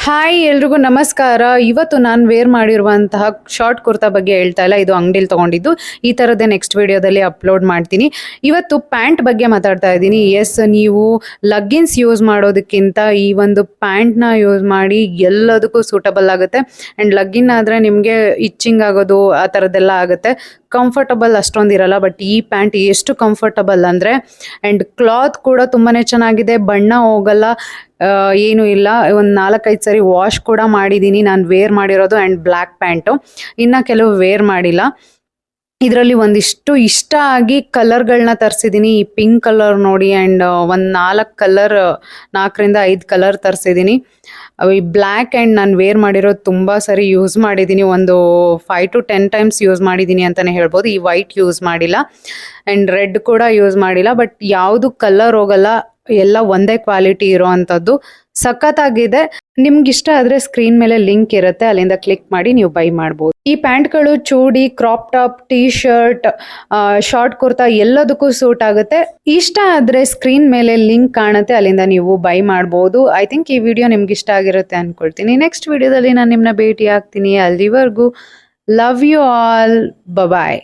Hi ಎಲ್ರಿಗೂ ನಮಸ್ಕಾರ. ಇವತ್ತು ನಾನು ವೇರ್ ಮಾಡಿರುವಂತಹ ಶಾರ್ಟ್ ಕುರ್ತಾ ಬಗ್ಗೆ ಹೇಳ್ತಾ ಇಲ್ಲ, ಇದು ಅಂಗಡಿಲಿ ತೊಗೊಂಡಿದ್ದು. ಈ ಥರದ್ದೇ ನೆಕ್ಸ್ಟ್ ವಿಡಿಯೋದಲ್ಲಿ ಅಪ್ಲೋಡ್ ಮಾಡ್ತೀನಿ. ಇವತ್ತು ಪ್ಯಾಂಟ್ ಬಗ್ಗೆ ಮಾತಾಡ್ತಾ ಇದ್ದೀನಿ. ಎಸ್, ನೀವು ಲಗ್ಗಿನ್ಸ್ ಯೂಸ್ ಮಾಡೋದಕ್ಕಿಂತ ಈ ಒಂದು ಪ್ಯಾಂಟ್ನ ಯೂಸ್ ಮಾಡಿ ಎಲ್ಲದಕ್ಕೂ ಸೂಟಬಲ್ ಆಗುತ್ತೆ. ಆ್ಯಂಡ್ ಲಗ್ಗಿನ್ ಆದರೆ ನಿಮಗೆ ಇಚ್ಚಿಂಗ್ ಆಗೋದು ಆ ಥರದ್ದೆಲ್ಲ ಆಗುತ್ತೆ. ಕಂಫರ್ಟಬಲ್ ಅಷ್ಟೊಂದು ಇರಲ್ಲ. ಬಟ್ ಈ ಪ್ಯಾಂಟ್ ಎಷ್ಟು ಕಂಫರ್ಟಬಲ್ ಅಂದರೆ, ಆ್ಯಂಡ್ ಕ್ಲಾತ್ ಕೂಡ ತುಂಬಾ ಚೆನ್ನಾಗಿದೆ, ಬಣ್ಣ ಹೋಗಲ್ಲ, ಏನೂ ಇಲ್ಲ. ಒಂದು 4-5 ಸರಿ ವಾಶ್ ಕೂಡ ಮಾಡಿದ್ದೀನಿ ನಾನು ವೇರ್ ಮಾಡಿರೋದು. ಆ್ಯಂಡ್ ಬ್ಲ್ಯಾಕ್ ಪ್ಯಾಂಟು, ಇನ್ನು ಕೆಲವು ವೇರ್ ಮಾಡಿಲ್ಲ. ಇದರಲ್ಲಿ ಒಂದಿಷ್ಟು ಇಷ್ಟ ಆಗಿ ಕಲರ್ಗಳನ್ನ ತರಿಸಿದ್ದೀನಿ. ಈ ಪಿಂಕ್ ಕಲರ್ ನೋಡಿ, ಆ್ಯಂಡ್ ಒಂದು 4ರಿಂದ 5 ಕಲರ್ ತರಿಸಿದ್ದೀನಿ. ಈ ಬ್ಲ್ಯಾಕ್ ಆ್ಯಂಡ್ ನಾನು ವೇರ್ ಮಾಡಿರೋದು ತುಂಬ ಸರಿ ಯೂಸ್ ಮಾಡಿದ್ದೀನಿ. ಒಂದು 5 to 10 ಟೈಮ್ಸ್ ಯೂಸ್ ಮಾಡಿದ್ದೀನಿ ಅಂತಲೇ ಹೇಳ್ಬೋದು. ಈ ವೈಟ್ ಯೂಸ್ ಮಾಡಿಲ್ಲ, ಆ್ಯಂಡ್ ರೆಡ್ ಕೂಡ ಯೂಸ್ ಮಾಡಿಲ್ಲ. ಬಟ್ ಯಾವುದು ಕಲರ್ ಹೋಗಲ್ಲ, ಎಲ್ಲ ಒಂದೇ ಕ್ವಾಲಿಟಿ ಇರೋ ಅಂಥದ್ದು. ಸಖತ್ತಾಗಿದೆ. ನಿಮ್ಗೆ ಇಷ್ಟ ಆದರೆ ಸ್ಕ್ರೀನ್ ಮೇಲೆ ಲಿಂಕ್ ಇರುತ್ತೆ, ಅಲ್ಲಿಂದ ಕ್ಲಿಕ್ ಮಾಡಿ ನೀವು ಬೈ ಮಾಡ್ಬೋದು. ಈ ಪ್ಯಾಂಟ್ಗಳು chudi, crop top, T shirt, short kurta ಎಲ್ಲದಕ್ಕೂ ಸೂಟ್ ಆಗುತ್ತೆ. ಇಷ್ಟ ಆದರೆ ಸ್ಕ್ರೀನ್ ಮೇಲೆ ಲಿಂಕ್ ಕಾಣುತ್ತೆ, ಅಲ್ಲಿಂದ ನೀವು ಬೈ ಮಾಡ್ಬೋದು. ಐ ಥಿಂಕ್ ಈ ವಿಡಿಯೋ ನಿಮ್ಗೆ ಇಷ್ಟ ಆಗಿರುತ್ತೆ ಅಂದ್ಕೊಳ್ತೀನಿ. ನೆಕ್ಸ್ಟ್ ವಿಡಿಯೋದಲ್ಲಿ ನಾನು ನಿಮ್ಮನ್ನ ಭೇಟಿ ಆಗ್ತೀನಿ. ಅಲ್ಲಿವರೆಗೂ ಲವ್ ಯು ಆಲ್, ಬಾಯ್.